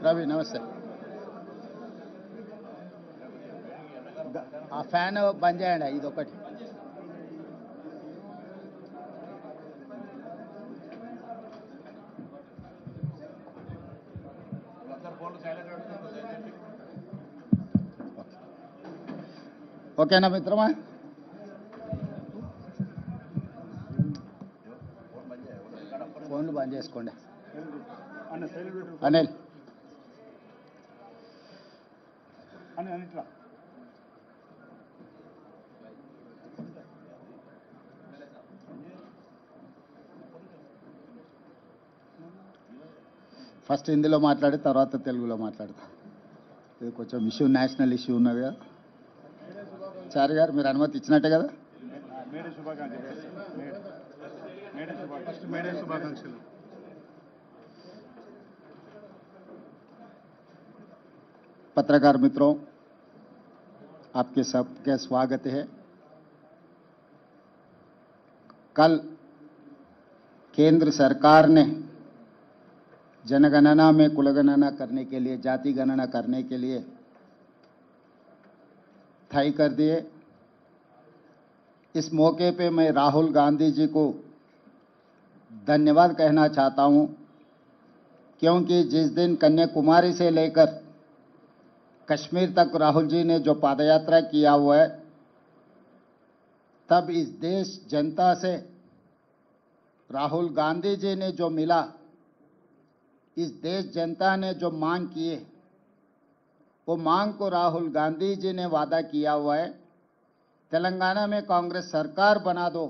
రవి నమస్తే. ఆ ఫ్యాన్ బంద్ చేయండి, ఇది ఒకటి. ఓకేనా మిత్రమా? ఫోన్లు బంద్ చేసుకోండి. అనిల్ ఫస్ట్ హిందీలో మాట్లాడి తర్వాత తెలుగులో మాట్లాడతా. ఇది కొంచెం ఇష్యూ, నేషనల్ ఇష్యూ ఉన్నది కదా. చారి గారు మీరు అనుమతి ఇచ్చినట్టే కదా? శుభాకాంక్షలు. पत्रकार मित्रों, आपके सबके स्वागत है। कल केंद्र सरकार ने जनगणना में कुलगणना करने के लिए, जाति गणना करने के लिए तय कर दिए। इस मौके पे मैं राहुल गांधी जी को धन्यवाद कहना चाहता हूं, क्योंकि जिस दिन कन्याकुमारी से लेकर कश्मीर तक राहुल जी ने जो पादयात्रा किया हुआ है, तब इस देश जनता से राहुल गांधी जी ने जो मिला, इस देश जनता ने जो मांग किए, वो मांग को राहुल गांधी जी ने वादा किया हुआ है। तेलंगाना में कांग्रेस सरकार बना दो,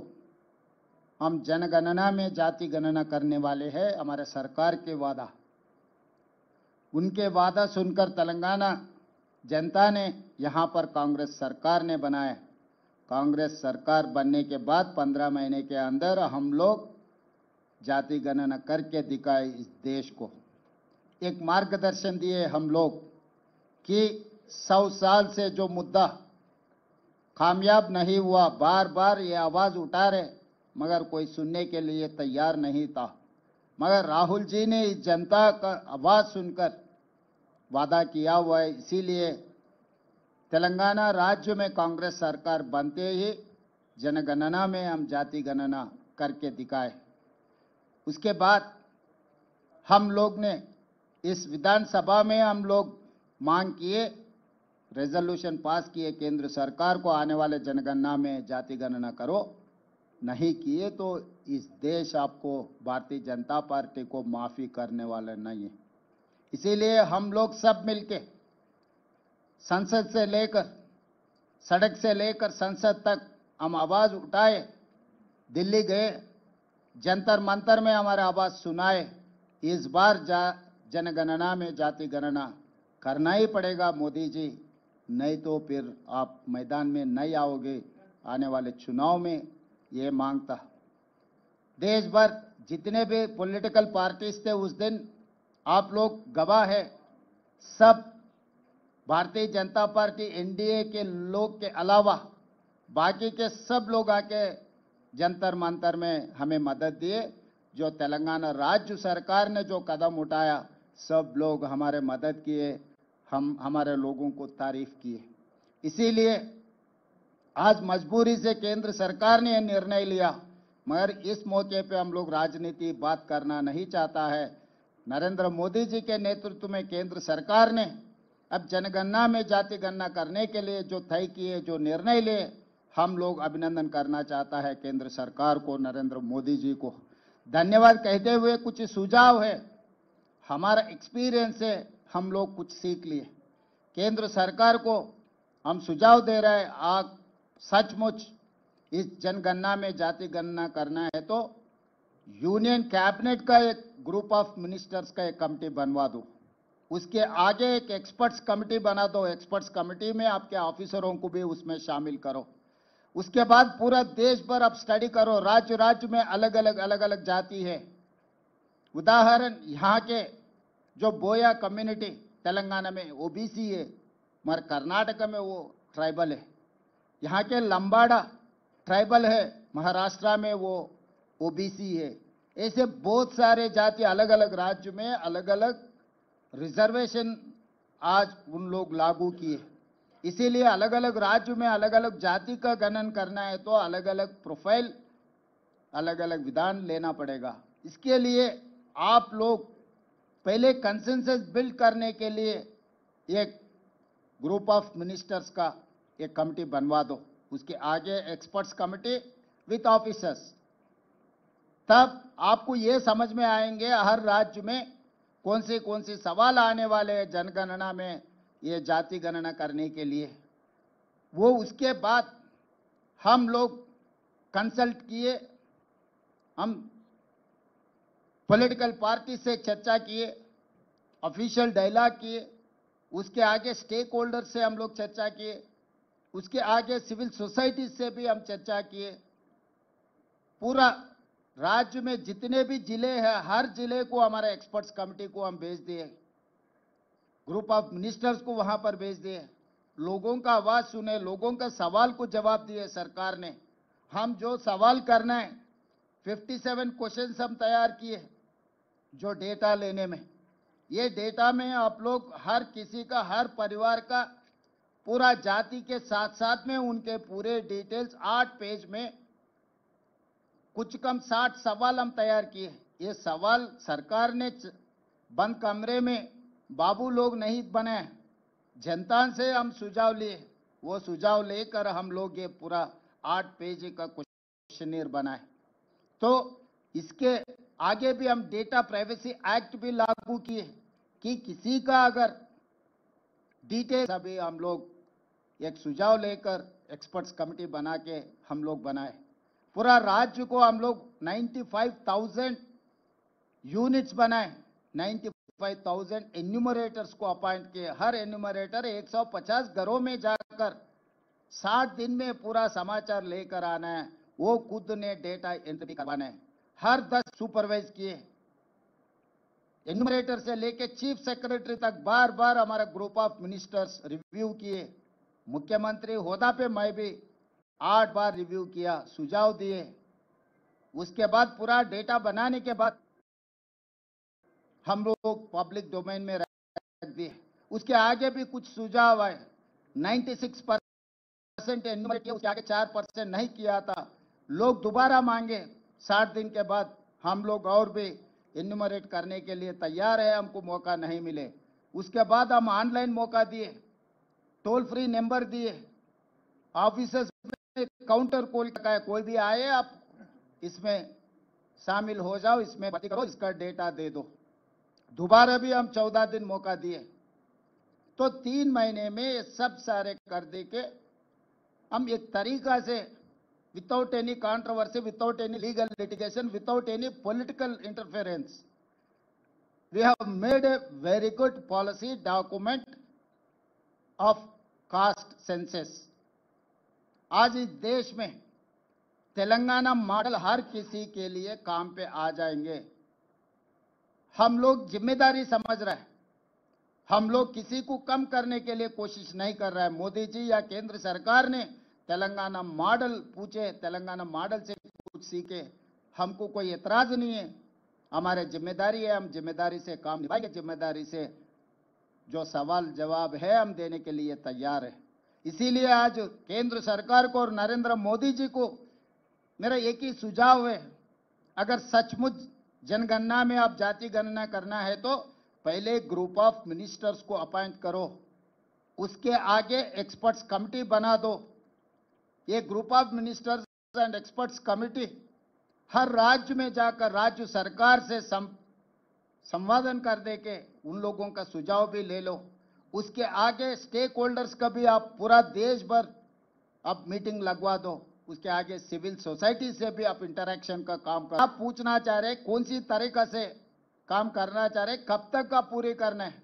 हम जनगणना में जाति गणना करने वाले हैं, हमारे सरकार के वादा। उनके वादा सुनकर तेलंगाना जनता ने यहाँ पर कांग्रेस सरकार ने बनाया। कांग्रेस सरकार बनने के बाद 15 महीने के अंदर हम लोग जाति गणना करके दिखाए इस देश को। एक मार्गदर्शन दिए हम लोग कि 100 साल से जो मुद्दा कामयाब नहीं हुआ, बार बार ये आवाज़ उठा रहे, मगर कोई सुनने के लिए तैयार नहीं था। मगर राहुल जी ने इस जनता का आवाज़ सुनकर वादा किया हुआ है, इसीलिए तेलंगाना राज्य में कांग्रेस सरकार बनते ही जनगणना में हम जाति गणना करके दिखाए। उसके बाद हम लोग ने इस विधानसभा में हम लोग मांग किए, रेजोल्यूशन पास किए, केंद्र सरकार को आने वाले जनगणना में जाति गणना करो। नहीं किए तो इस देश आपको, भारतीय जनता पार्टी को माफ़ी करने वाले नहीं है। इसीलिए हम लोग सब मिलके संसद से लेकर, सड़क से लेकर संसद तक हम आवाज़ उठाए, दिल्ली गए, जंतर मंतर में हमारा आवाज़ सुनाए। इस बार जनगणना में जाति गणना करना ही पड़ेगा मोदी जी, नहीं तो फिर आप मैदान में नहीं आओगे। आने वाले चुनाव में ये मांगता देश भर जितने भी पॉलिटिकल पार्टीज थे उस दिन, आप लोग गवाह है। सब भारतीय जनता पार्टी एनडीए के लोग के अलावा बाकी के सब लोग आके जंतर मंतर में हमें मदद दिए। जो तेलंगाना राज्य सरकार ने जो कदम उठाया, सब लोग हमारे मदद किए, हम हमारे लोगों को तारीफ किए। इसीलिए आज मजबूरी से केंद्र सरकार ने यह निर्णय लिया, मगर इस मौके पे हम लोग राजनीति बात करना नहीं चाहता है। नरेंद्र मोदी जी के नेतृत्व में केंद्र सरकार ने अब जनगणना में जाति गणना करने के लिए जो तय किए, जो निर्णय लिए, हम लोग अभिनंदन करना चाहता है केंद्र सरकार को, नरेंद्र मोदी जी को धन्यवाद कहते हुए कुछ सुझाव है, हमारा एक्सपीरियंस है, हम लोग कुछ सीख लिए। केंद्र सरकार को हम सुझाव दे रहे हैं, आप सचमुच इस जनगणना में जाति गणना करना है तो यूनियन कैबिनेट का एक ग्रुप ऑफ मिनिस्टर्स का एक कमेटी बनवा दो, उसके आगे एक एक्सपर्ट्स कमेटी बना दो, एक्सपर्ट्स कमेटी में आपके ऑफिसरों को भी उसमें शामिल करो। उसके बाद पूरा देश भर आप स्टडी करो, राज्य राज्य में अलग अलग जाति है। उदाहरण यहाँ के जो बोया कम्युनिटी तेलंगाना में ओबीसी है, मगर कर्नाटक में वो ट्राइबल है। यहाँ के लंबाड़ा ट्राइबल है, महाराष्ट्र में वो ओबीसी है। ऐसे बहुत सारे जाति अलग अलग राज्य में अलग अलग रिजर्वेशन आज उन लोग लागू किए। इसीलिए अलग अलग राज्य में अलग अलग जाति का गणन करना है तो अलग अलग प्रोफाइल, अलग अलग विधान लेना पड़ेगा। इसके लिए आप लोग पहले कंसेंसस बिल्ड करने के लिए एक ग्रुप ऑफ मिनिस्टर्स का एक कमिटी बनवा दो, उसके आगे एक्सपर्ट्स कमिटी विथ ऑफिसर्स। तब आपको ये समझ में आएंगे हर राज्य में कौन से सवाल आने वाले हैं जनगणना में, ये जाति गणना करने के लिए। वो उसके बाद हम लोग कंसल्ट किए, हम पॉलिटिकल पार्टी से चर्चा किए, ऑफिशियल डायलॉग किए, उसके आगे स्टेक होल्डर से हम लोग चर्चा किए, उसके आगे सिविल सोसाइटी से भी हम चर्चा किए। पूरा राज्य में जितने भी जिले हैं हर जिले को हमारे एक्सपर्ट्स कमेटी को हम भेज दिए, ग्रुप ऑफ मिनिस्टर्स को वहां पर भेज दिए, लोगों का आवाज सुने, लोगों का सवाल को जवाब दिए सरकार ने। हम जो सवाल करना है 57 क्वेश्चंस हम तैयार किए जो डेटा लेने में। ये डेटा में आप लोग हर किसी का, हर परिवार का पूरा जाति के साथ साथ में उनके पूरे डिटेल्स 8 पेज में कुछ कम 60 सवाल हम तैयार किए। ये सवाल सरकार ने बंद कमरे में बाबू लोग नहीं बनाए, जनता से हम सुझाव लिए, वो सुझाव लेकर हम लोग ये पूरा 8 पेज का क्वेश्चनियर बनाए। तो इसके आगे भी हम डेटा प्राइवेसी एक्ट भी लागू किए कि किसी का अगर डिटेल, अभी हम लोग एक सुझाव लेकर एक्सपर्ट्स कमेटी बना के हम लोग बनाए। पूरा राज्य को हम लोग 95,000 यूनिट्स बनाए, 95,000 एन्यूमरेटर्स को अपॉइंट किए। हर एन्यूमरेटर 150 घरों में जाकर 60 दिन में पूरा समाचार लेकर आना है, वो खुद ने डेटा एंट्री करवाना है। हर 10 सुपरवाइज किए, एन्यूमरेटर से लेके चीफ सेक्रेटरी तक बार बार हमारा ग्रुप ऑफ मिनिस्टर्स रिव्यू किए। मुख्यमंत्री होदा पे मैं भी 8 बार रिव्यू किया, सुझाव दिए। उसके बाद पूरा डेटा बनाने के बाद हम लोग पब्लिक डोमेन में रख दिए। उसके आगे भी कुछ सुझाव आए, 96% एन्यूमरेट किया, उसके आगे 4% नहीं किया था। लोग दोबारा मांगे 60 दिन के बाद, हम लोग और भी एन्यूमरेट करने के लिए तैयार है, हमको मौका नहीं मिले। उसके बाद हम ऑनलाइन मौका दिए, टोल फ्री नंबर दिए, ऑफिसर्स में काउंटर कॉल का, कोई भी आए आप इसमें शामिल हो जाओ, इसमें भर्ती करो, इसका डेटा दे दो। दोबारा भी हम 14 दिन मौका दिए। तो 3 महीने में ये सब सारे कर दे के हम एक तरीका से without any controversy, without any legal litigation, without any political interference, we have made a very good policy document of caste census. आज इस देश में तेलंगाना मॉडल हर किसी के लिए काम पे आ जाएंगे। हम लोग जिम्मेदारी समझ रहे हैं, हम लोग किसी को कम करने के लिए कोशिश नहीं कर रहे हैं। मोदी जी या केंद्र सरकार ने तेलंगाना मॉडल पूछे, तेलंगाना मॉडल से कुछ सीखे, हमको कोई एतराज नहीं है। हमारे जिम्मेदारी है, हम जिम्मेदारी से काम निभाएंगे, जिम्मेदारी से जो सवाल जवाब है हम देने के लिए तैयार है। इसीलिए आज केंद्र सरकार को और नरेंद्र मोदी जी को मेरा एक ही सुझाव है, अगर सचमुच जनगणना में आप जाति गणना करना है तो पहले ग्रुप ऑफ मिनिस्टर्स को अपॉइंट करो, उसके आगे एक्सपर्ट्स कमेटी बना दो। ये group of ministers and experts committee हर राज्य में जाकर राज्य सरकार से संवादन कर दे के उन लोगों का सुझाव भी ले लो। उसके आगे स्टेक होल्डर्स का भी आप पूरा देश भर आप मीटिंग लगवा दो। उसके आगे सिविल सोसाइटी से भी आप इंटरेक्शन का काम करो। आप पूछना चाह रहे कौन सी तरीका से काम करना चाह रहे, कब तक आप पूरी करना है।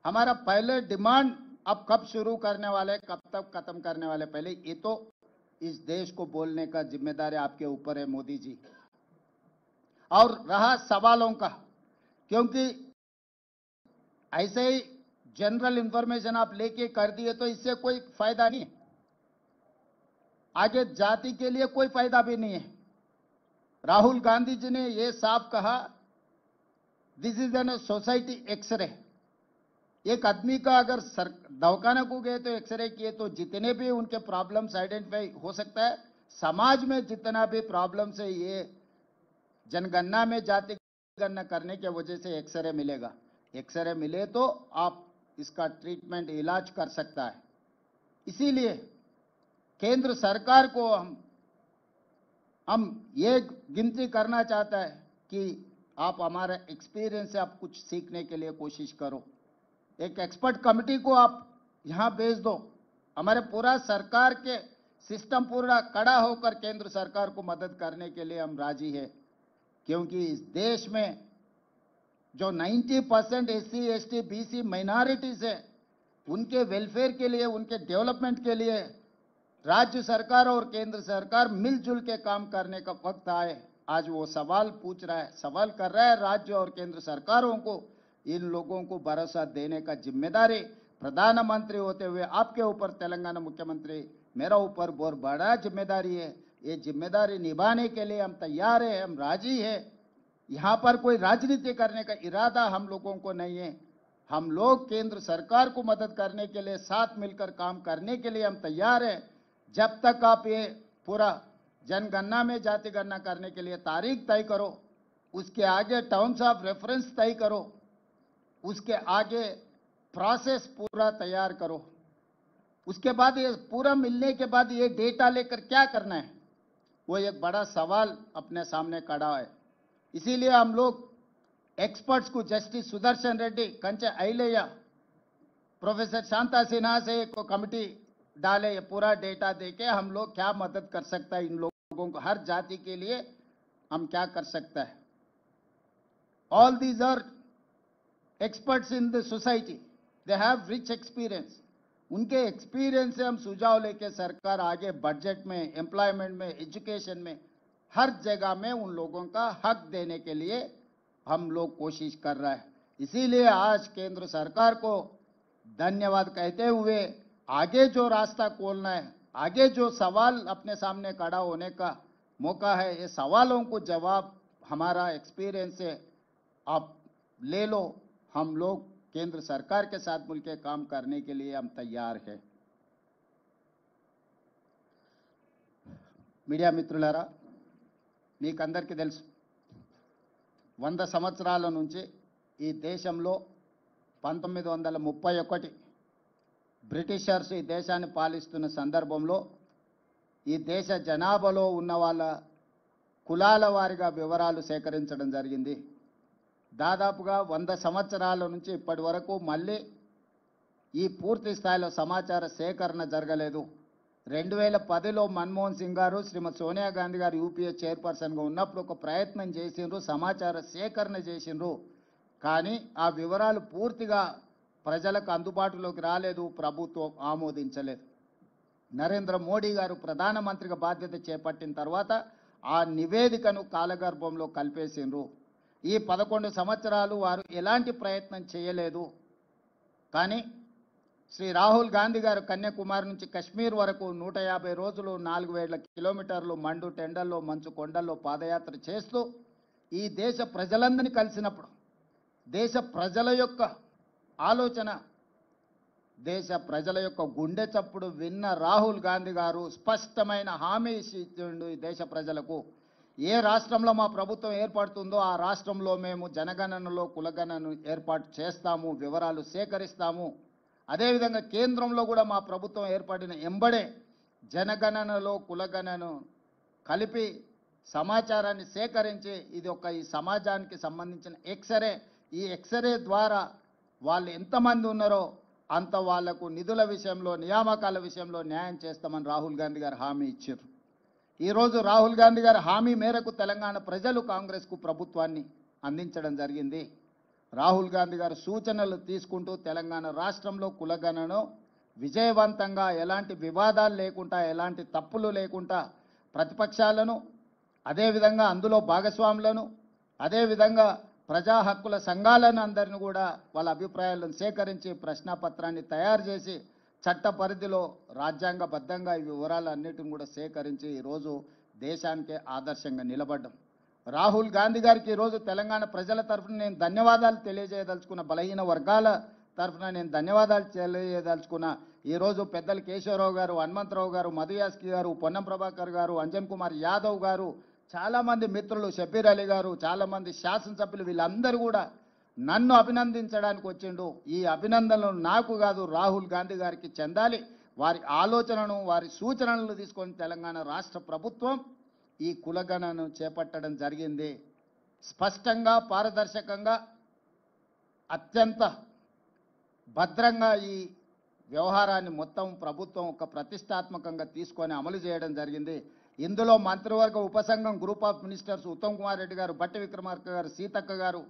हमारा पहले डिमांड अब कब शुरू करने वाले, कब तक खत्म करने वाले, पहले ये तो इस देश को बोलने का जिम्मेदारी आपके ऊपर है मोदी जी। और रहा सवालों का, क्योंकि ऐसे ही जनरल इंफॉर्मेशन आप लेके कर दिए तो इससे कोई फायदा नहीं है, आगे जाति के लिए कोई फायदा भी नहीं है। राहुल गांधी जी ने यह साफ कहा this is an society x-ray. एक आदमी का अगर दवाखाना को गए तो एक्सरे किए तो जितने भी उनके प्रॉब्लम्स आइडेंटिफाई हो सकता है, समाज में जितना भी प्रॉब्लम्स है ये जनगणना में जाति गणना करने की वजह से एक्सरे मिलेगा। एक्सरे मिले तो आप इसका ट्रीटमेंट इलाज कर सकता है। इसीलिए केंद्र सरकार को हम ये गिनती करना चाहता है कि आप हमारे एक्सपीरियंस से आप कुछ सीखने के लिए कोशिश करो। एक एक्सपर्ट कमेटी को आप यहां भेज दो। हमारे पूरा सरकार के सिस्टम पूरा खड़ा होकर केंद्र सरकार को मदद करने के लिए हम राजी है, क्योंकि इस देश में जो 90% एससी एसटी बीसी माइनॉरिटीज है, उनके वेलफेयर के लिए, उनके डेवलपमेंट के लिए राज्य सरकार और केंद्र सरकार मिलजुल के काम करने का वक्त आए। आज वो सवाल पूछ रहा है, सवाल कर रहा है राज्य और केंद्र सरकारों को। इन लोगों को भरोसा देने का जिम्मेदारी प्रधानमंत्री होते हुए आपके ऊपर, तेलंगाना मुख्यमंत्री मेरा ऊपर बहुत बड़ा जिम्मेदारी है। ये जिम्मेदारी निभाने के लिए हम तैयार है, हम राजी है। यहाँ पर कोई राजनीति करने का इरादा हम लोगों को नहीं है। हम लोग केंद्र सरकार को मदद करने के लिए, साथ मिलकर काम करने के लिए हम तैयार हैं। जब तक आप ये पूरा जनगणना में जाति गणना करने के लिए तारीख तय करो, उसके आगे टर्म्स ऑफ रेफरेंस तय करो, उसके आगे प्रोसेस पूरा तैयार करो, उसके बाद ये पूरा मिलने के बाद ये डेटा लेकर क्या करना है, वो एक बड़ा सवाल अपने सामने खड़ा है। इसीलिए हम लोग एक्सपर्ट्स को, जस्टिस सुदर्शन रेड्डी, कंचे अय्यलैया, प्रोफेसर शांता सिन्हा से एक कमेटी डाले, ये पूरा डेटा देके हम लोग क्या मदद कर सकता है, इन लोगों को हर जाति के लिए हम क्या कर सकता है। All these are experts in the society, they have rich experience. उनके एक्सपीरियंस से हम सुझाव लेके सरकार आगे बजट में, एम्प्लॉयमेंट में, एजुकेशन में, हर जगह में उन लोगों का हक देने के लिए हम लोग कोशिश कर रहा है। इसीलिए आज केंद्र सरकार को धन्यवाद कहते हुए आगे जो रास्ता खोलना है, आगे जो सवाल अपने सामने खड़ा होने का मौका है, ये सवालों को जवाब हमारा एक्सपीरियंस से आप ले लो। हम लोग केंद्र सरकार के साथ मिलकर काम करने के लिए हम तैयार हैं। మీడియా మిత్రులారా, మీకందరికీ తెలుసు, 100 సంవత్సరాల నుంచి ఈ దేశంలో 1931 బ్రిటిషర్స్ ఈ దేశాన్ని పాలిస్తున్న సందర్భంలో ఈ దేశ జనాభాలో ఉన్న వాళ్ళ కులాల వారీగా వివరాలు సేకరించడం జరిగింది. దాదాపుగా 100 సంవత్సరాల నుంచి ఇప్పటి వరకు మళ్ళీ ఈ పూర్తి స్థాయిలో సమాచార సేకరణ జరగలేదు. 2010లో మన్మోహన్ సింగ్ గారు, శ్రీమతి సోనియా గాంధీ గారు యూపీఏ చైర్పర్సన్గా ఉన్నప్పుడు ఒక ప్రయత్నం చేసిండ్రు, సమాచార సేకరణ చేసిండ్రు. కానీ ఆ వివరాలు పూర్తిగా ప్రజలకు అందుబాటులోకి రాలేదు, ప్రభుత్వం ఆమోదించలేదు. నరేంద్ర మోడీ గారు ప్రధానమంత్రిగా బాధ్యత చేపట్టిన తర్వాత ఆ నివేదికను కాలగర్భంలో కలిపేసిండ్రు. ఈ 11 సంవత్సరాలు వారు ఎలాంటి ప్రయత్నం చేయలేదు. కానీ శ్రీ రాహుల్ గాంధీ గారు కన్యాకుమారి నుంచి కశ్మీర్ వరకు 150 రోజులు 4000 కిలోమీటర్లు మండు టెండల్లో, మంచు కొండల్లో పాదయాత్ర చేస్తూ ఈ దేశ ప్రజలందరినీ కలిసినప్పుడు, దేశ ప్రజల యొక్క ఆలోచన, దేశ ప్రజల యొక్క గుండె చప్పుడు విన్న రాహుల్ గాంధీ గారు స్పష్టమైన హామీ ఇచ్చిండు ఈ దేశ ప్రజలకు. ఏ రాష్ట్రంలో మా ప్రభుత్వం ఏర్పడుతుందో ఆ రాష్ట్రంలో మేము జనగణనలో కులగణనను ఏర్పాటు చేస్తాము, వివరాలు సేకరిస్తాము. అదేవిధంగా కేంద్రంలో కూడా మా ప్రభుత్వం ఏర్పడిన ఎంబడే జనగణనలో కులగణనను కలిపి సమాచారాన్ని సేకరించి ఇది ఒక ఈ సమాజానికి సంబంధించిన ఎక్స్రే, ఈ ఎక్స్రే ద్వారా వాళ్ళు ఎంతమంది ఉన్నారో అంత వాళ్లకు నిధుల విషయంలో, నియామకాల విషయంలో న్యాయం చేస్తామని రాహుల్ గాంధీ గారు హామీ ఇచ్చారు. ఈరోజు రాహుల్ గాంధీ గారు హామీ మేరకు తెలంగాణ ప్రజలు కాంగ్రెస్కు ప్రభుత్వాన్ని అందించడం జరిగింది. రాహుల్ గాంధీ గారు సూచనలు తీసుకుంటూ తెలంగాణ రాష్ట్రంలో కులగణనను విజయవంతంగా, ఎలాంటి వివాదాలు లేకుండా, ఎలాంటి తప్పులు లేకుండా ప్రతిపక్షాలను, అదేవిధంగా అందులో భాగస్వాములను, అదేవిధంగా ప్రజా హక్కుల సంఘాలను అందరిని కూడా వాళ్ళ అభిప్రాయాలను సేకరించి ప్రశ్నాపత్రాన్ని తయారు చేసి చట్ట పరిధిలో రాజ్యాంగబద్ధంగా ఈ వివరాలన్నిటిని కూడా సేకరించి ఈరోజు దేశానికే ఆదర్శంగా నిలబడ్డం. రాహుల్ గాంధీ గారికి ఈరోజు తెలంగాణ ప్రజల తరఫున నేను ధన్యవాదాలు తెలియజేయదలుచుకున్న, బలహీన వర్గాల తరఫున నేను ధన్యవాదాలు తెలియజేయదలుచుకున్న. ఈరోజు పెద్దలు కేశవరావు గారు, హనుమంతరావు గారు, మధుయాస్కి గారు, పొన్నం ప్రభాకర్ గారు, అంజన్ కుమార్ యాదవ్ గారు, చాలామంది మిత్రులు, షబ్బీర్ అలీ గారు, చాలామంది శాసనసభ్యులు, వీళ్ళందరూ కూడా నన్ను అభినందించడానికి వచ్చిండు. ఈ అభినందనలు నాకు కాదు, రాహుల్ గాంధీ గారికి చెందాలి. వారి ఆలోచనను, వారి సూచనలను తీసుకొని తెలంగాణ రాష్ట్ర ప్రభుత్వం ఈ కులగణను చేపట్టడం జరిగింది. స్పష్టంగా, పారదర్శకంగా, అత్యంత భద్రంగా ఈ వ్యవహారాన్ని మొత్తం ప్రభుత్వం ఒక ప్రతిష్టాత్మకంగా తీసుకొని అమలు చేయడం జరిగింది. ఇందులో మంత్రివర్గ ఉపసంఘం group of ministers Uttam Kumar Reddy garu, Bhatti Vikramarka గారు, సీతక్క గారు,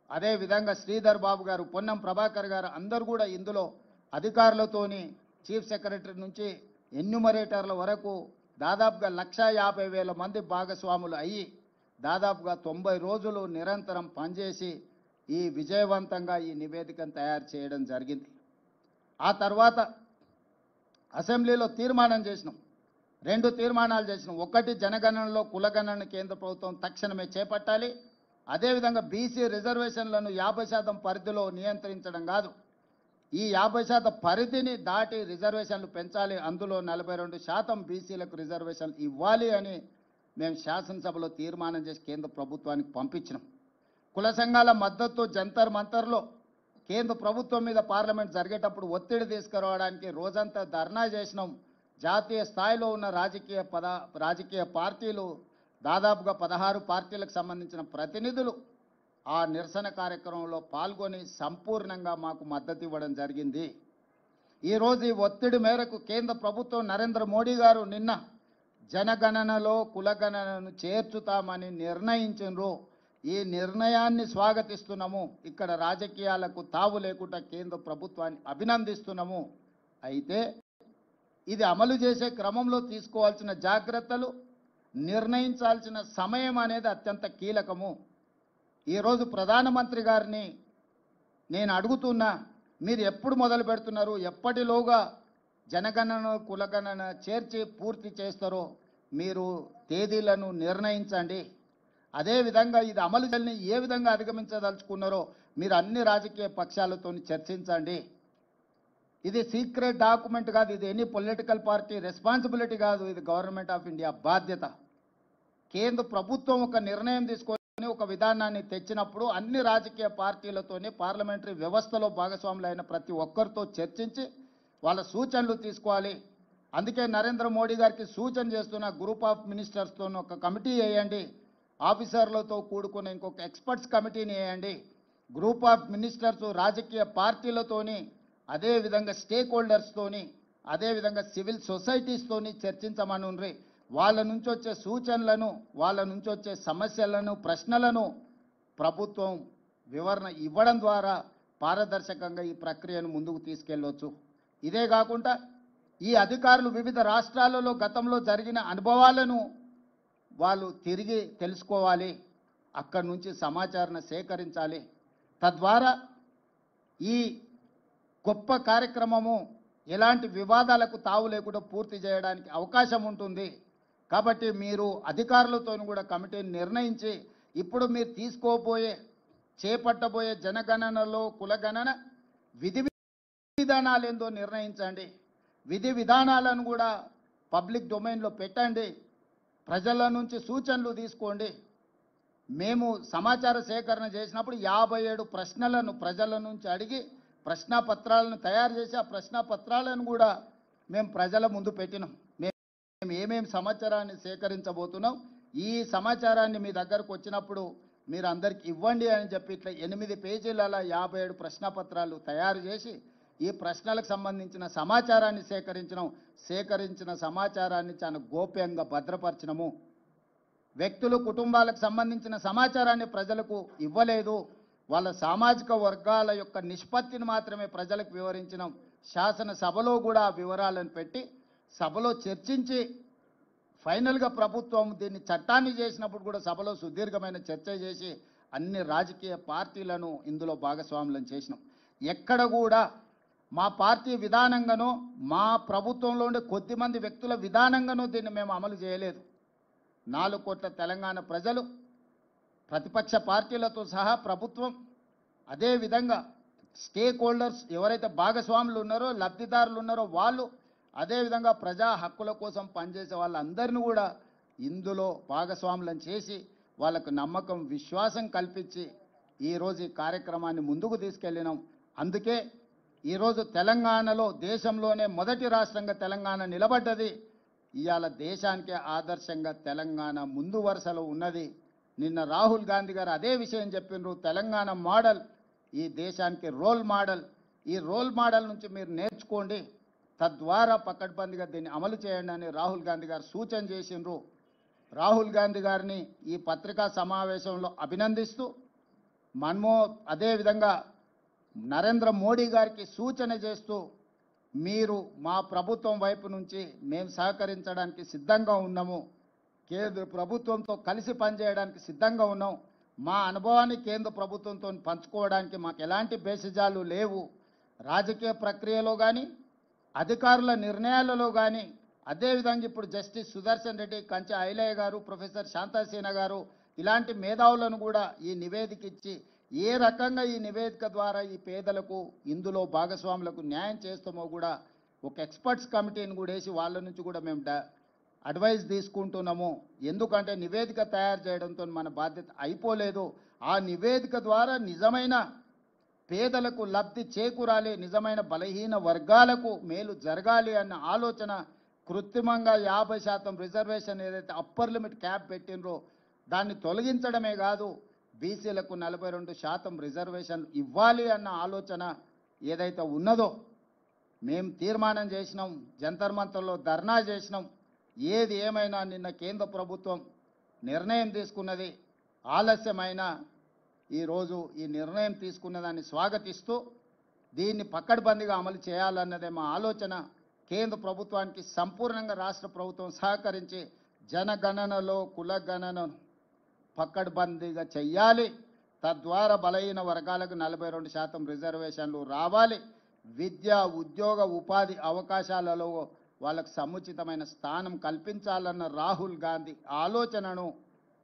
అదేవిధంగా శ్రీధర్ బాబు గారు, పొన్నం ప్రభాకర్ గారు అందరూ కూడా ఇందులో అధికారులతోని చీఫ్ సెక్రటరీ నుంచి ఎన్యూమరేటర్ల వరకు దాదాపుగా 1,50,000 మంది భాగస్వాములు అయ్యి దాదాపుగా 90 రోజులు నిరంతరం పనిచేసి ఈ విజయవంతంగా ఈ నివేదికను తయారు చేయడం జరిగింది. ఆ తర్వాత అసెంబ్లీలో తీర్మానం చేసినాం, 2 తీర్మానాలు చేసినాం. ఒకటి, జనగణనలో కులగణన కేంద్ర ప్రభుత్వం తక్షణమే చేపట్టాలి. అదేవిధంగా బీసీ రిజర్వేషన్లను 50% పరిధిలో నియంత్రించడం కాదు, ఈ 50% పరిధిని దాటి రిజర్వేషన్లు పెంచాలి. అందులో 42% బీసీలకు రిజర్వేషన్లు ఇవ్వాలి అని మేము శాసనసభలో తీర్మానం చేసి కేంద్ర ప్రభుత్వానికి పంపించినాం. కుల సంఘాల మద్దతు జంతర్ మంతర్లో కేంద్ర ప్రభుత్వం మీద పార్లమెంట్ జరిగేటప్పుడు ఒత్తిడి తీసుకురావడానికి రోజంతా ధర్నా చేసినాం. జాతీయ స్థాయిలో ఉన్న రాజకీయ పార్టీలు, దాదాపుగా 16 పార్టీలకు సంబంధించిన ప్రతినిధులు ఆ నిరసన కార్యక్రమంలో పాల్గొని సంపూర్ణంగా మాకు మద్దతు ఇవ్వడం జరిగింది. ఈరోజు ఈ ఒత్తిడి మేరకు కేంద్ర ప్రభుత్వం నరేంద్ర మోడీ గారు నిన్న జనగణనలో కులగణనను చేర్చుతామని నిర్ణయించారు. ఈ నిర్ణయాన్ని స్వాగతిస్తున్నాము. ఇక్కడ రాజకీయాలకు తావు లేకుండా కేంద్ర ప్రభుత్వాన్ని అభినందిస్తున్నాము. అయితే ఇది అమలు చేసే క్రమంలో తీసుకోవాల్సిన జాగ్రత్తలు, నిర్ణయించాల్సిన సమయం అనేది అత్యంత కీలకము. ఈరోజు ప్రధానమంత్రి గారిని నేను అడుగుతున్నా, మీరు ఎప్పుడు మొదలు పెడుతున్నారు, ఎప్పటిలోగా జనగణన కులగణన చేర్చి పూర్తి చేస్తారో మీరు తేదీలను నిర్ణయించండి. అదేవిధంగా ఇది అమలు చేయాలని ఏ విధంగా అధిగమించదలుచుకున్నారో మీరు అన్ని రాజకీయ పక్షాలతో చర్చించండి. ఇది సీక్రెట్ డాక్యుమెంట్ కాదు, ఇది ఎనీ పొలిటికల్ పార్టీ రెస్పాన్సిబిలిటీ కాదు, ఇది గవర్నమెంట్ ఆఫ్ ఇండియా బాధ్యత. కేంద్ర ప్రభుత్వం ఒక నిర్ణయం తీసుకొని ఒక విధానాన్ని తెచ్చినప్పుడు అన్ని రాజకీయ పార్టీలతోనే పార్లమెంటరీ వ్యవస్థలో భాగస్వాములైన ప్రతి ఒక్కరితో చర్చించి వాళ్ళ సూచనలు తీసుకోవాలి. అందుకే నరేంద్ర మోడీ గారికి సూచన చేస్తున్న, గ్రూప్ ఆఫ్ మినిస్టర్స్తో ఒక కమిటీ వేయండి, ఆఫీసర్లతో కూడుకున్న ఇంకొక ఎక్స్పర్ట్స్ కమిటీని వేయండి. గ్రూప్ ఆఫ్ మినిస్టర్స్ రాజకీయ పార్టీలతోని, అదేవిధంగా స్టేక్ హోల్డర్స్తోని, అదేవిధంగా సివిల్ సొసైటీస్తోని చర్చించమనుండ్రి. వాళ్ళ నుంచి వచ్చే సూచనలను, వాళ్ళ నుంచి వచ్చే సమస్యలను, ప్రశ్నలను ప్రభుత్వం వివరణ ఇవ్వడం ద్వారా పారదర్శకంగా ఈ ప్రక్రియను ముందుకు తీసుకెళ్ళవచ్చు. ఇదే కాకుండా ఈ అధికారులు వివిధ రాష్ట్రాలలో గతంలో జరిగిన అనుభవాలను వాళ్ళు తిరిగి తెలుసుకోవాలి, అక్కడి నుంచి సమాచారాన్ని సేకరించాలి. తద్వారా ఈ గొప్ప కార్యక్రమము ఎలాంటి వివాదాలకు తావు లేకుండా పూర్తి చేయడానికి అవకాశం ఉంటుంది. కాబట్టి మీరు అధికారులతో కూడా కమిటీని నిర్ణయించి ఇప్పుడు మీరు చేపట్టబోయే జనగణనలో కులగణన విధి విధానాలు ఏందో నిర్ణయించండి. విధి విధానాలను కూడా పబ్లిక్ డొమైన్లో పెట్టండి. ప్రజల నుంచి సూచనలు తీసుకోండి. మేము సమాచార సేకరణ చేసినప్పుడు 57 ప్రశ్నలను ప్రజల నుంచి అడిగి ప్రశ్నాపత్రాలను తయారు చేసి ఆ ప్రశ్నాపత్రాలను కూడా మేము ప్రజల ముందు పెట్టినాం. మేము ఏమేమి సమాచారాన్ని సేకరించబోతున్నాం, ఈ సమాచారాన్ని మీ దగ్గరకు వచ్చినప్పుడు మీరు అందరికి ఇవ్వండి అని చెప్పి ఇట్లా 8 పేజీల 57 ప్రశ్నాపత్రాలు తయారు చేసి ఈ ప్రశ్నలకు సంబంధించిన సమాచారాన్ని సేకరించిన సమాచారాన్ని చాలా గోప్యంగా భద్రపరిచినము. వ్యక్తులు, కుటుంబాలకు సంబంధించిన సమాచారాన్ని ప్రజలకు ఇవ్వలేదు. వాళ్ళ సామాజిక వర్గాల యొక్క నిష్పత్తిని మాత్రమే ప్రజలకు వివరించినాం. శాసనసభలో కూడా ఆ వివరాలను పెట్టి సభలో చర్చించి ఫైనల్గా ప్రభుత్వం దీన్ని చట్టాన్ని చేసినప్పుడు కూడా సభలో సుదీర్ఘమైన చర్చ చేసి అన్ని రాజకీయ పార్టీలను ఇందులో భాగస్వాములను చేసినాం. ఎక్కడ కూడా మా పార్టీ విధానంగానో మా ప్రభుత్వంలో ఉండే కొద్దిమంది వ్యక్తుల విధానంగానో దీన్ని మేము అమలు చేయలేదు. 4 కోట్ల తెలంగాణ ప్రజలు ప్రతిపక్ష పార్టీలతో సహా ప్రభుత్వం అదే విధంగా స్టేక్ హోల్డర్స్ ఎవరైతే భాగస్వాములు ఉన్నారో లబ్ధిదారులు ఉన్నారో వాళ్ళు అదే విధంగా ప్రజా హక్కుల కోసం పనిచేసే వాళ్ళందరినీ కూడా ఇందులో భాగస్వాములను చేసి వాళ్ళకు నమ్మకం విశ్వాసం కల్పించి ఈరోజు ఈ కార్యక్రమాన్ని ముందుకు తీసుకెళ్ళినాం. అందుకే ఈరోజు తెలంగాణలో దేశంలోనే మొదటి రాష్ట్రంగా తెలంగాణ నిలబడ్డది. ఇవాళ దేశానికే ఆదర్శంగా తెలంగాణ ముందు వరుసలో ఉన్నది. నిన్న రాహుల్ గాంధీ గారు అదే విషయం చెప్పినారు. తెలంగాణ మోడల్ ఈ దేశానికి రోల్ మోడల్. ఈ రోల్ మోడల్ నుంచి మీరు నేర్చుకోండి, తద్వారా పకడ్బందీగా దీన్ని అమలు చేయండి అని రాహుల్ గాంధీ గారు సూచన చేసిండ్రు. రాహుల్ గాంధీ గారిని ఈ పత్రికా సమావేశంలో అభినందిస్తూ అదేవిధంగా నరేంద్ర మోడీ గారికి సూచన చేస్తూ మీరు మా ప్రభుత్వం వైపు నుంచి మేము సహకరించడానికి సిద్ధంగా ఉన్నాము, కేంద్ర ప్రభుత్వంతో కలిసి పనిచేయడానికి సిద్ధంగా ఉన్నాం, మా అనుభవాన్ని కేంద్ర ప్రభుత్వంతో పంచుకోవడానికి మాకు ఎలాంటి బేసిజాలు లేవు, రాజకీయ ప్రక్రియలో కానీ అధికారుల నిర్ణయాలలో కానీ అదేవిధంగా ఇప్పుడు జస్టిస్ సుదర్శన్ రెడ్డి, కంచె ఐలయ్య గారు, ప్రొఫెసర్ శాంతాసేన గారు ఇలాంటి మేధావులను కూడా ఈ నివేదిక ఇచ్చి ఏ రకంగా ఈ నివేదిక ద్వారా ఈ పేదలకు ఇందులో భాగస్వాములకు న్యాయం చేస్తామో కూడా ఒక ఎక్స్పర్ట్స్ కమిటీని కూడా వేసి వాళ్ళ నుంచి కూడా మేము అడ్వైస్ తీసుకుంటున్నాము. ఎందుకంటే నివేదిక తయారు చేయడంతో మన బాధ్యత అయిపోలేదు. ఆ నివేదిక ద్వారా నిజమైన పేదలకు లబ్ధి చేకూరాలి, నిజమైన బలహీన వర్గాలకు మేలు జరగాలి అన్న ఆలోచన కృత్రిమంగా 50% రిజర్వేషన్ ఏదైతే అప్పర్ లిమిట్ క్యాప్ పెట్టినరో దాన్ని తొలగించడమే కాదు, బీసీలకు 42% రిజర్వేషన్ ఇవ్వాలి అన్న ఆలోచన ఏదైతే ఉన్నదో మేము తీర్మానం చేసినాం, జంతర్ మంతర్లో ధర్నా చేసినాం. ఏది ఏమైనా నిన్న కేంద్ర ప్రభుత్వం నిర్ణయం తీసుకున్నది, ఆలస్యమైన ఈరోజు ఈ నిర్ణయం తీసుకున్న దాన్ని స్వాగతిస్తూ దీన్ని పకడ్బందీగా అమలు చేయాలన్నదే మా ఆలోచన. కేంద్ర ప్రభుత్వానికి సంపూర్ణంగా రాష్ట్ర ప్రభుత్వం సహకరించి జనగణనలో కులగణనను పకడ్బందీగా చెయ్యాలి. తద్వారా బలహీన వర్గాలకు 42% రిజర్వేషన్లు రావాలి. విద్య, ఉద్యోగ, ఉపాధి అవకాశాలలో వాళ్ళకు సముచితమైన స్థానం కల్పించాలన్న రాహుల్ గాంధీ ఆలోచనను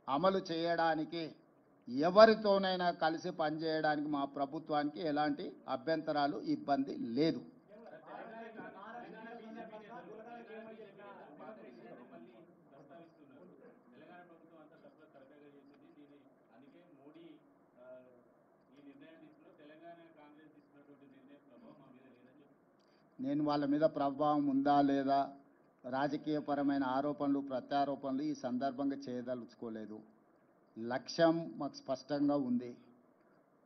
అమలు చేయడానికి ఎవరితోనైనా కలిసి పనిచేయడానికి మా ప్రభుత్వానికి ఎలాంటి అభ్యంతరాలు, ఇబ్బంది లేదు. నేను వాళ్ళ మీద ప్రభావం ఉందా లేదా, రాజకీయపరమైన ఆరోపణలు ప్రత్యారోపణలు ఈ సందర్భంగా చేయదలుచుకోలేదు. లక్ష్యం మాకు స్పష్టంగా ఉంది.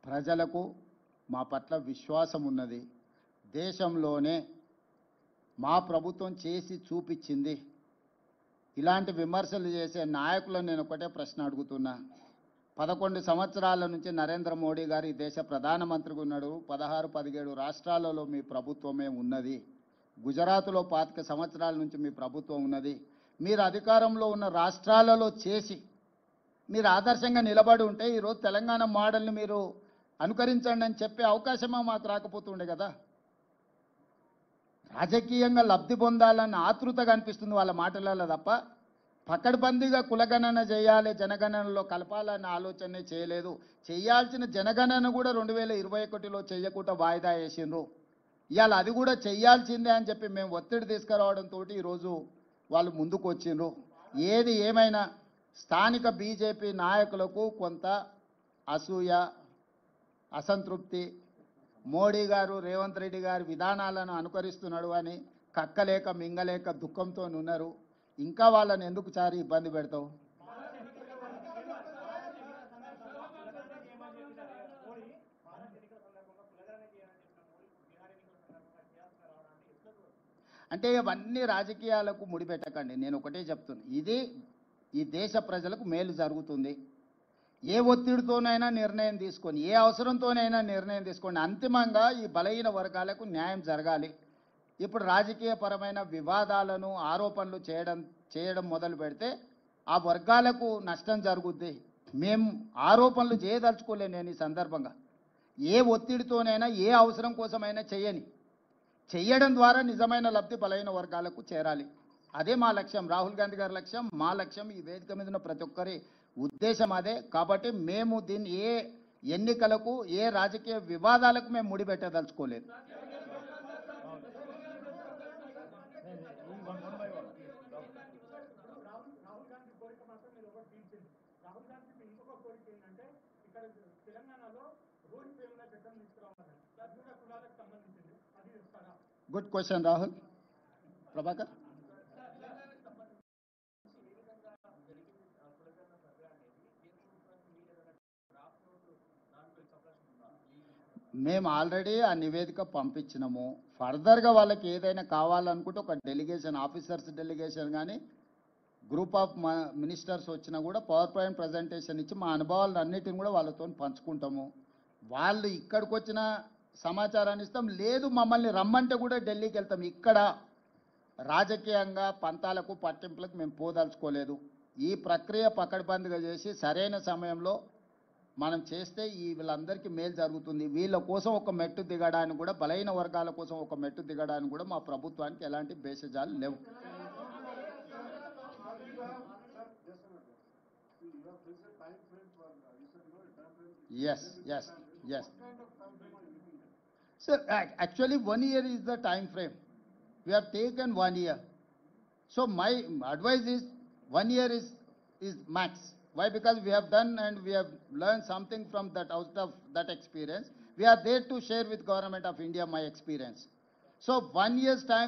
ప్రజలకు మా పట్ల విశ్వాసం ఉన్నది. దేశంలోనే మా ప్రభుత్వం చేసి చూపించింది. ఇలాంటి విమర్శలు చేసే నాయకులను నేను ఒకటే ప్రశ్న అడుగుతున్నా. 11 సంవత్సరాల నుంచి నరేంద్ర మోడీ గారు ఈ దేశ ప్రధానమంత్రిగా ఉన్నాడు. 16-17 రాష్ట్రాలలో మీ ప్రభుత్వమే ఉన్నది. గుజరాత్లో 25 సంవత్సరాల నుంచి మీ ప్రభుత్వం ఉన్నది. మీరు అధికారంలో ఉన్న రాష్ట్రాలలో చేసి మీరు ఆదర్శంగా నిలబడి ఉంటే ఈరోజు తెలంగాణ మోడల్ని మీరు అనుకరించండి అని చెప్పే అవకాశమా మాకు రాకపోతుండే కదా. రాజకీయంగా లబ్ధి పొందాలన్న ఆతృతగా అనిపిస్తుంది వాళ్ళ మాటలలో తప్ప పకడ్బందీగా కులగణన చేయాలి, జనగణనలో కలపాలన్న ఆలోచనే చేయలేదు. చేయాల్సిన జనగణన కూడా 2021లో చేయకుండా వాయిదా వేసిండ్రు. ఇవాళ అది కూడా చెయ్యాల్సిందే అని చెప్పి మేము ఒత్తిడి తీసుకురావడంతో ఈరోజు వాళ్ళు ముందుకు వచ్చిండ్రు. ఏది ఏమైనా స్థానిక బీజేపీ నాయకులకు కొంత అసూయ, అసంతృప్తి, మోడీ గారు రేవంత్ రెడ్డి గారి విధానాలను అనుకరిస్తున్నాడు అని కక్కలేక మింగలేక దుఃఖంతో ఉన్నారు. ఇంకా వాళ్ళని ఎందుకు చారి ఇబ్బంది పెడతావు? అంటే ఇవన్నీ రాజకీయాలకు ముడిపెట్టకండి. నేను ఒకటే చెప్తున్నా, ఇది ఈ దేశ ప్రజలకు మేలు జరుగుతుంది. ఏ ఒత్తిడితోనైనా నిర్ణయం తీసుకొని, ఏ అవసరంతోనైనా నిర్ణయం తీసుకోండి. అంతిమంగా ఈ బలహీన వర్గాలకు న్యాయం జరగాలి. ఇప్పుడు రాజకీయపరమైన వివాదాలను, ఆరోపణలు చేయడం మొదలు పెడితే ఆ వర్గాలకు నష్టం జరుగుద్ది. మేము ఆరోపణలు చేయదలుచుకోలే. నేను ఈ సందర్భంగా ఏ ఒత్తిడితోనైనా, ఏ అవసరం కోసమైనా చేయడం ద్వారా నిజమైన లబ్ధి బలహీన వర్గాలకు చేరాలి. అదే మా లక్ష్యం, రాహుల్ గాంధీ గారి లక్ష్యం, మా లక్ష్యం, ఈ వేదిక మీద ఉన్న ప్రతి ఒక్కరి ఉద్దేశం అదే. కాబట్టి మేము దీన్ని ఏ ఎన్నికలకు, ఏ రాజకీయ వివాదాలకు మేము ముడిపెట్టదలుచుకోలేదు. Good question Rahul. ప్రభాకర్. మేము ఆల్రెడీ ఆ నివేదిక పంపించినాము. ఫర్దర్గా వాళ్ళకి ఏదైనా కావాలనుకుంటే ఒక డెలిగేషన్, ఆఫీసర్స్ డెలిగేషన్ కానీ గ్రూప్ ఆఫ్ మినిస్టర్స్ వచ్చినా కూడా పవర్ పాయింట్ ప్రజెంటేషన్ ఇచ్చి మా అనుభవాలను అన్నిటిని కూడా వాళ్ళతో పంచుకుంటాము. వాళ్ళు ఇక్కడికి వచ్చిన సమాచారాన్ని ఇస్తాం, లేదు మమ్మల్ని రమ్మంటే కూడా ఢిల్లీకి వెళ్తాం. ఇక్కడ రాజకీయంగా పంతాలకు పట్టింపులకు మేము పోదలుచుకోలేదు. ఈ ప్రక్రియ పకడ్బందీగా చేసి సరైన సమయంలో మనం చేస్తే ఈ వీళ్ళందరికీ మేలు జరుగుతుంది. వీళ్ళ కోసం ఒక మెట్టు దిగడానికి కూడా, బలైన వర్గాల కోసం ఒక మెట్టు దిగడానికి కూడా మా ప్రభుత్వానికి ఎలాంటి భేషజాలు లేవు. Yes, yes, yes. Sir, actually 1 year is the time frame. We have taken 1 year. So my advice is 1 year is max. Why? Because we have done and we have learned something from that, out of that experience. We are there to share with Government of India my experience. So 1 year's time